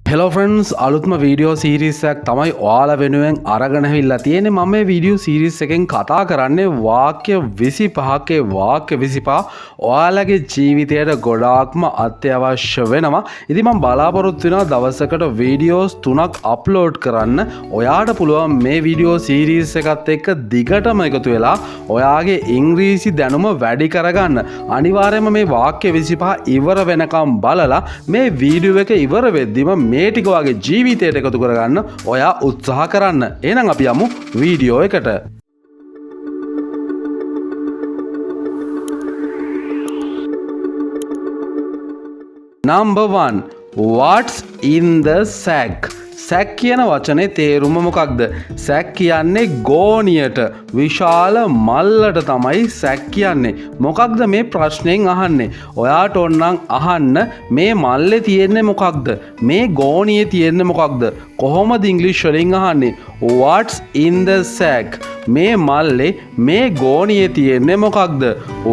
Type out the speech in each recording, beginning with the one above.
Hello friends අලුත්ම video series එකක් තමයි ඔයාලා වෙනුවෙන් අරගෙන ඇවිල්ලා තියෙන්නේ. මම මේ වීඩියෝ සීරීස් එකෙන් කතා කරන්නේ වාක්‍ය 25ක වාක්‍ය 25 ඔයාලගේ ජීවිතයට ගොඩාක්ම අත්‍යවශ්‍ය වෙනවා. ඉතින් මම බලාපොරොත්තු වෙනවා දවසකට වීඩියෝස් 3ක් අප්ලෝඩ් කරන්න. ඔයාට පුළුවන් මේ වීඩියෝ සීරීස් එකත් එක්ක දිගටම එකතු වෙලා ඔයාගේ ඉංග්‍රීසි දැනුම වැඩි කරගන්න. අනිවාර්යයෙන්ම මේ වාක්‍ය 25 ඉවර වෙනකම් බලලා මේ වීඩියෝ එක ඉවර වෙද්දිම මේ ටික වගේ ජීවිතයට එකතු කරගන්න ඔයා උත්සාහ කරන්න. එහෙනම් අපි යමු වීඩියෝ එකට. Number 1. What's in the sack? සැක් කියන වචනේ තේරුම මොකක්ද? සැක් කියන්නේ ගෝණියට විශාල මල්ලට තමයි සැක් කියන්නේ. මොකක්ද මේ ප්‍රශ්නෙන් අහන්නේ? ඔයාට ඕනනම් අහන්න මේ මල්ලේ තියෙන්නේ මොකක්ද? මේ ගෝණියේ තියෙන්නේ මොකක්ද? කොහොමද ඉංග්‍රීසි වලින් අහන්නේ? What's in the sack? මේ මල්ලේ මේ ගෝණියේ තියෙන්නේ මොකක්ද?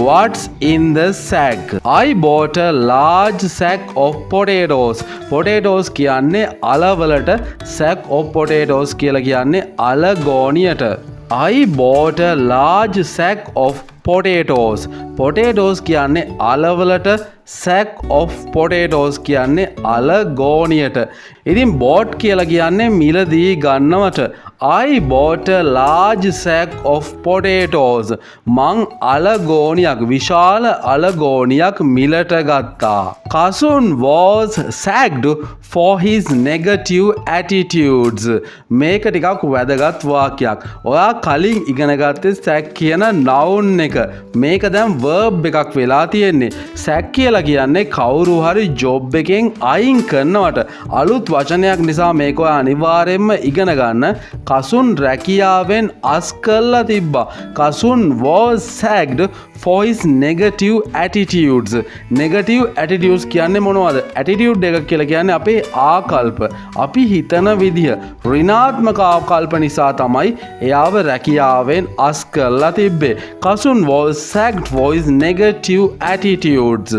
What's in the sack? I bought a large sack of potatoes. Potatoes කියන්නේ අලවලට sack of potatoes කියලා කියන්නේ අල ගෝණියට. I bought a large sack of potatoes. Potatoes කියන්නේ අලවලට sack of potatoes කියන්නේ අල ගෝණියට. ඉතින් bought කියලා කියන්නේ මිලදී ගන්නවට. I bought a large sack of potatoes. මං අල ගෝණියක් විශාල අල ගෝණියක් මිලට ගත්තා. Kasun was sacked for his negative attitudes. මේක ටිකක් වැදගත් වාක්‍යයක්. ඔයා කලින් ඉගෙන ගත්තේ sack කියන noun එක. මේක දැන් verb එකක් වෙලා තියෙන්නේ. sack කියලා කියන්නේ කවුරු හරි job එකෙන් අයින් කරනවට. අලුත් වචනයක් නිසා මේක ඔයා අනිවාර්යයෙන්ම ඉගෙන ගන්න. Kasun රැකියාවෙන් අස් කරලා තිබ්බා. Kasun was sacked for his negative attitudes. Negative attitudes කියන්නේ මොනවද? attitude එක කියලා කියන්නේ අපේ ආකල්ප. අපි හිතන විදිහ. ඍණාත්මක ආකල්ප නිසා තමයි එයාව රැකියාවෙන් අස් කරලා තිබ්බේ. Kasun was sacked for his negative attitudes.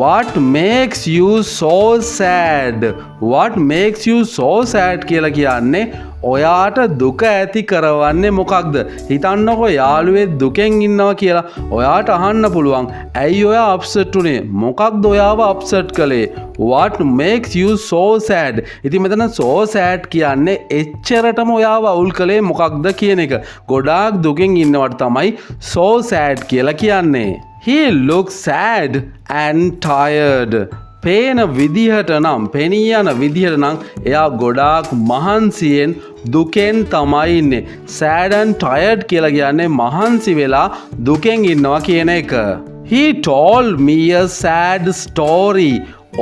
What makes you so sad? What makes you so sad කියලා කියන්නේ ඔයාට දුක ඇති කරවන්නේ මොකක්ද? හිතන්නකො යාළුවෙක් දුකෙන් ඉන්නවා කියලා. ඔයාට අහන්න පුළුවන් ඇයි ඔයා අප්සෙට් උනේ? මොකක්ද ඔයාව අප්සෙට් කළේ? What makes you so sad? ඉතින් මෙතන so sad කියන්නේ එච්චරටම ඔයාව අවුල් කළේ මොකක්ද කියන එක. ගොඩාක් දුකෙන් ඉන්නවට තමයි so sad කියලා කියන්නේ. He looks sad and tired. පේන විදිහට නම් පෙනී යන විදිහට නම් එයා ගොඩාක් මහන්සියෙන් දුකෙන් තමයි ඉන්නේ. sad and tired කියලා කියන්නේ මහන්සි වෙලා දුකෙන් ඉන්නවා කියන එක. He told me a sad story.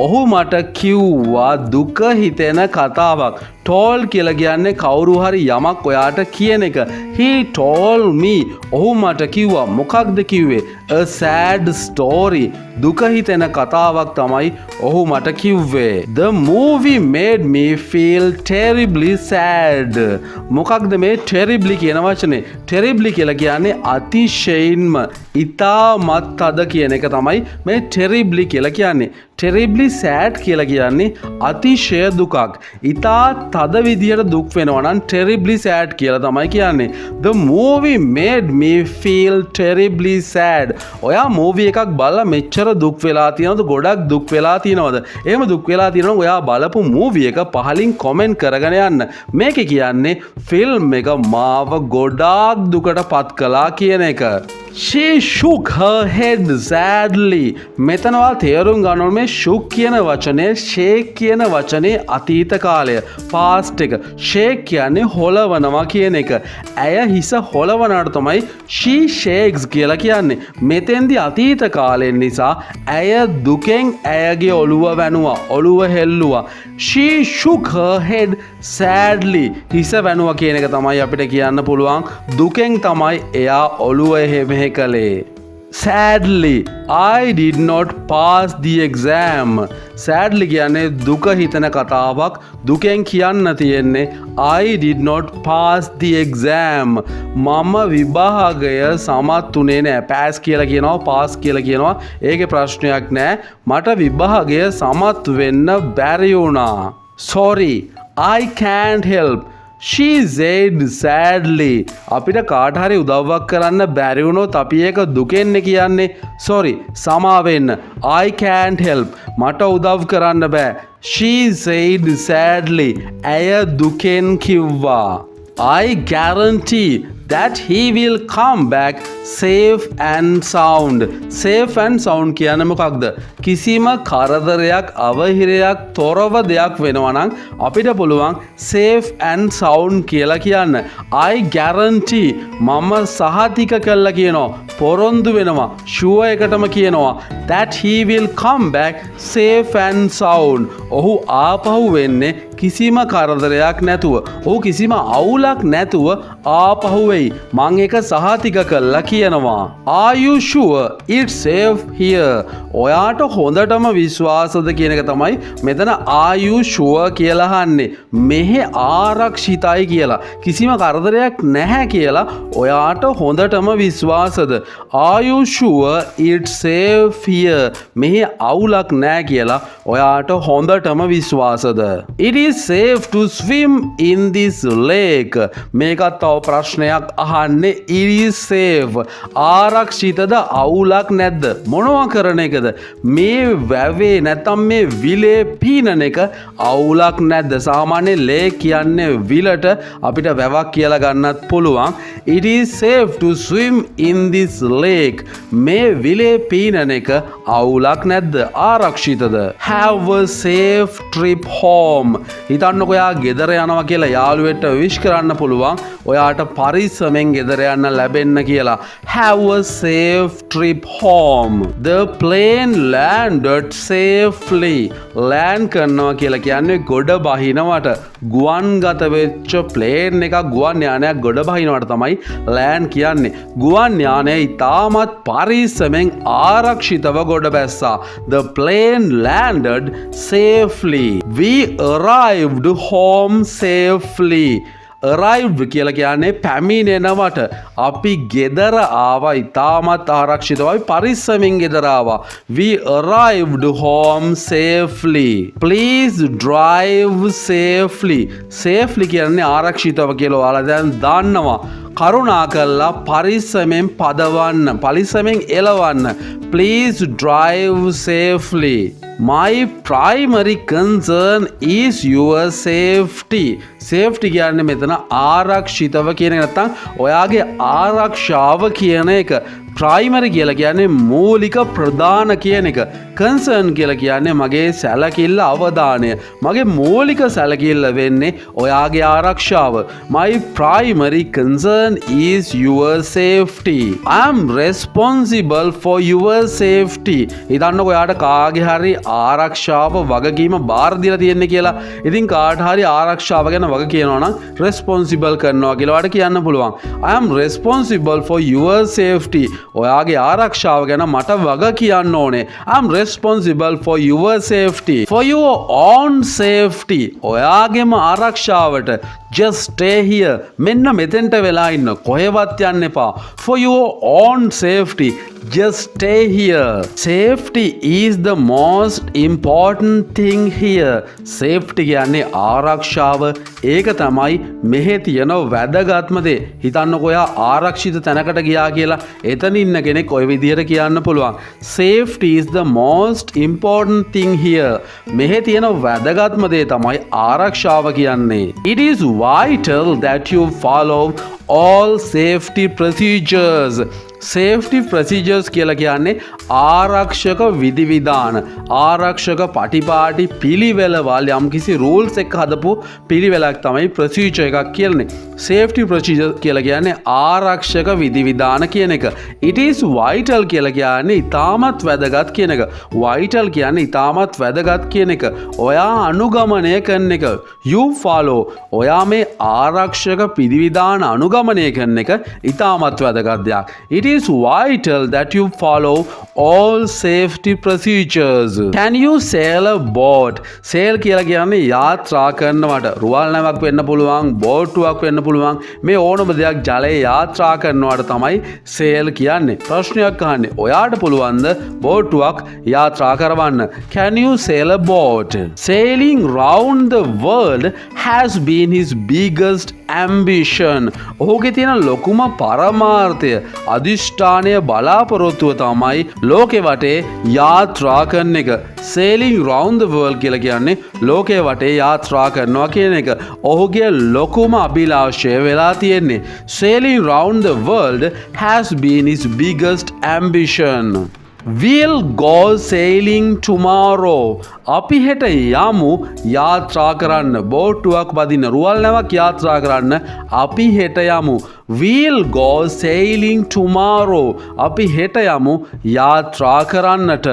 ඔහු මට කිව්වා දුක හිතෙන කතාවක්. told කියලා කියන්නේ කවුරු හරි යමක් ඔයාට කියන එක. He told me. ඔහු මට කිව්වා. මොකක්ද කිව්වේ? A sad story. දුක හිතෙන කතාවක් තමයි ඔහු මට කිව්වේ. The movie made me feel terribly sad. මොකක්ද මේ terribly කියන වචනේ? terribly කියලා කියන්නේ අතිශයින්ම ඉතාමත් තද කියන එක තමයි මේ terribly කියලා කියන්නේ. terribly sad කියලා කියන්නේ අතිශය දුකක්. ඉතා තද විදියට දුක් වෙනවා නම් terribly sad කියලා තමයි කියන්නේ. The movie made me feel terribly sad. ඔයා movie එකක් බලලා මෙච්චර දුක් වෙලා තියෙනවද? ගොඩක් දුක් වෙලා තියෙනවද? එහෙම දුක් වෙලා තියෙනවා ඔයා බලපු movie එක පහලින් comment කරගෙන යන්න. මේකේ කියන්නේ film එක මාව ගොඩාක් දුකට පත් කළා කියන එක. She shook her head sadly. මෙතනවා තේරුම් ගන්න ඕනේ මේ shook කියන වචනේ shake කියන වචනේ අතීත කාලය past එක. shake කියන්නේ හොලවනවා කියන එක. ඇය හිස හොලවනට තමයි she shakes කියලා කියන්නේ. මෙතෙන්දී අතීත කාලෙන් නිසා ඇය දුකෙන් ඇයගේ ඔළුව වැනුවා. ඔළුව හෙල්ලුවා. She shook her head sadly. හිස වැනුවා කියන එක තමයි අපිට කියන්න පුළුවන්. දුකෙන් තමයි එයා ඔළුව එහෙම කළේ. Sadly, I did not pass the exam. Sadly කියන්නේ දුක හිතන කතාවක්. දුකෙන් කියන්න තියෙන්නේ I did not pass the exam. මම විභාගය සමත් උනේ නෑ. pass කියලා කියනවා, pass කියලා කියනවා. ඒකේ ප්‍රශ්නයක් නෑ. මට විභාගය සමත් වෙන්න බැරි වුණා. sorry, I can't help. She said sadly. අපිට කාට හරි උදව්වක් කරන්න බැරි වුණොත් අපි ඒක දුකෙන් කියන්නේ. sorry, සමා වෙන්න. I can't help. මට උදව් කරන්න බෑ. She said sadly. ඇය දුකෙන් කිව්වා. I guarantee that he will come back safe and sound. Safe and sound කියන්නේ මොකක්ද? කිසිම කරදරයක් අවහිරයක් තොරව දෙයක් වෙනවා නම් අපිට පුළුවන් safe and sound කියලා කියන්න. I guarantee මම සහතික කළා කියනවා. පොරොන්දු වෙනවා. sure එකටම කියනවා that he will come back safe and sound. ඔහු ආපහු වෙන්නේ කිසිම කරදරයක් නැතුව. ඔහු කිසිම අවුලක් නැතුව ආපහු වෙයි. මං එක සහතික කළා කියනවා. Are you sure it's safe here? ඔයාට හොඳටම විශ්වාසද කියන එක තමයි මෙතන are you sure කියලා අහන්නේ. මෙහෙ ආරක්ෂිතයි කියලා. කිසිම කරදරයක් නැහැ කියලා ඔයාට හොඳටම විශ්වාසද? Are you sure it's safe here? මෙහෙ අවුලක් නැහැ කියලා ඔයාට හොඳටම විශ්වාසද? It is safe to swim in this lake. මේකත් තව ප්‍රශ්නයක් අහන්නේ. It is safe. ආරක්ෂිතද අවුලක් නැද්ද? මොනවා කරන එකද? මේ වැවේ නැත්නම් මේ විලේ පීනන එක අවුලක් නැද්ද? සාමාන්‍ය ලේක් කියන්නේ විලට අපිට වැවක් කියලා ගන්නත් පුළුවන්. It is safe to swim in this lake. මේ විලේ පීනන එක අවුලක් නැද්ද? ආරක්ෂිතද? Have a safe trip home. හිතන්නකො ඔයා ගෙදර යනවා කියලා යාළුවෙට විශ් කරන්න පුළුවන්. ඔයාට පරිස්සමෙන් ගෙදර යන්න ලැබෙන්න කියලා. Have a safe trip home. The plane landed safely. land කරනවා කියලා කියන්නේ ගොඩ බහිනවට. ගුවන්ගත වෙච්ච ප්ලේන් එකක් ගුවන් යානයක් ගොඩ බහිනවට තමයි land කියන්නේ. ගුවන් යානය ඉතාමත් පරිස්සමෙන් ආරක්ෂිතව ගොඩ බැස්සා. The plane landed safely. We arrived home safely. arrived කියලා කියන්නේ පැමිණෙනවට. අපි ගෙදර ආවා ඉතාමත් ආරක්ෂිතවයි පරිස්සමින් ගෙදර ආවා. We arrived home safely. Please drive safely. safely කියන්නේ ආරක්ෂිතව කියලා ඔයාලා දැන් දන්නවා. කරුණාකරලා පරිස්සමෙන් පදවන්න. පරිස්සමෙන් එලවන්න. Please drive safely. My primary concern is your safety. safety කියන්නේ මෙතන ආරක්ෂිතව කියන එක නැත්නම් ඔයාගේ ආරක්ෂාව කියන එක. primary කියලා කියන්නේ මූලික ප්‍රධාන කියන එක. concern කියලා කියන්නේ මගේ සැලකිල්ල අවධානය. මගේ මූලික සැලකිල්ල වෙන්නේ ඔයාගේ ආරක්ෂාව. My primary concern is your safety. I am responsible for your safety. හිතන්නකො ඔයාට කාගේ හරි ආරක්ෂාව වගකීම බාර දීලා තියෙන්නේ කියලා. ඉතින් කාට හරි ආරක්ෂාව ගැන වග කියනවා නම් responsible කරනවා කියලා ඔයාට කියන්න පුළුවන්. I am responsible for your safety. ඔයාගේ ආරක්ෂාව ගැන මට වග කියන්න ඕනේ. I am responsible for your safety. For your own safety. ඔයාගේම ආරක්ෂාවට just stay here. මෙන්න මෙතෙන්ට වෙලා ඉන්න. කොහෙවත් යන්න එපා. For your own safety. Just stay here. Safety is the most important thing here. Safety කියන්නේ ආරක්ෂාව. ඒක තමයි මෙහෙ තියෙන වැදගත්ම දේ. හිතන්නකො ඔයා ආරක්ෂිත තැනකට ගියා කියලා. එතන ඉන්න කෙනෙක් ඔය විදිහට කියන්න පුළුවන්. Safety is the most important thing here. මෙහෙ තියෙන වැදගත්ම දේ තමයි ආරක්ෂාව කියන්නේ. It is vital that you follow all safety procedures. safety procedures කියලා කියන්නේ ආරක්ෂක විධිවිධාන. ආරක්ෂක පටිපාටි පිළිවෙළවල් යම්කිසි rules එක හදපු පිළිවෙලක් තමයි procedure එකක් කියන්නේ. safety procedure කියලා කියන්නේ ආරක්ෂක විධිවිධාන කියන එක. it is vital කියලා කියන්නේ ඉතාමත් වැදගත් කියන එක. vital කියන්නේ ඉතාමත් වැදගත් කියන එක. ඔයා අනුගමනය කරන එක. you follow. ඔයා මේ ආරක්ෂක විධිවිධාන අනුගමනය කරන එක ඉතාමත් වැදගත් දෙයක්. it is vital that you follow all safety procedures. Can you sail a boat? sail කියලා කියන්නේ යාත්‍රා කරනවට. රුවල් නැවක් වෙන්න පුළුවන්, බෝට්ටුවක් වෙන්න පුළුවන්. මේ ඕනම දෙයක් ජලයේ යාත්‍රා කරනවට තමයි sail කියන්නේ. ප්‍රශ්නයක් අහන්නේ. ඔයාට පුළුවන්ද බෝට්ටුවක් යාත්‍රා කරවන්න? Can you sail a boat? Sailing round the world has been his biggest ambition. ඔහුගේ තියෙන ලොකුම පරමාර්ථය, අදිෂ්ඨානය, බලාපොරොත්තුව තමයි ලෝකෙ වටේ යාත්‍රා කරන එක. sailing round the world කියලා කියන්නේ ලෝකෙ වටේ යාත්‍රා කරනවා කියන එක. ඔහුගේ ලොකුම අභිලාෂය වෙලා තියෙන්නේ. sailing round the world has been his biggest ambition. We'll go sailing tomorrow. අපි හෙට යමු යාත්‍රා කරන්න. බෝට්ටුවක් බදින්න, රුවල් නැවක් යාත්‍රා කරන්න අපි හෙට යමු. We'll go sailing tomorrow. අපි හෙට යමු යාත්‍රා කරන්නට.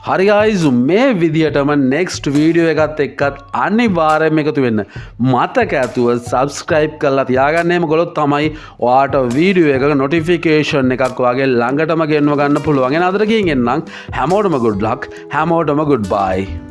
හරි guys, මේ විදිහටම next වීඩියෝ එකත් එක්කත් අනිවාර්යයෙන්ම එකතු වෙන්න. මතක ඇතුව subscribe කරලා තියාගන්න. එහෙම කළොත් තමයි ඔයාට වීඩියෝ එකක notification එකක් ඔයාගේ ළඟටම ගෙන්ව ගන්න පුළුවන්. එහෙනම් අදට ගිහින් එන්නම්. හැමෝටම good luck. හැමෝටම goodbye.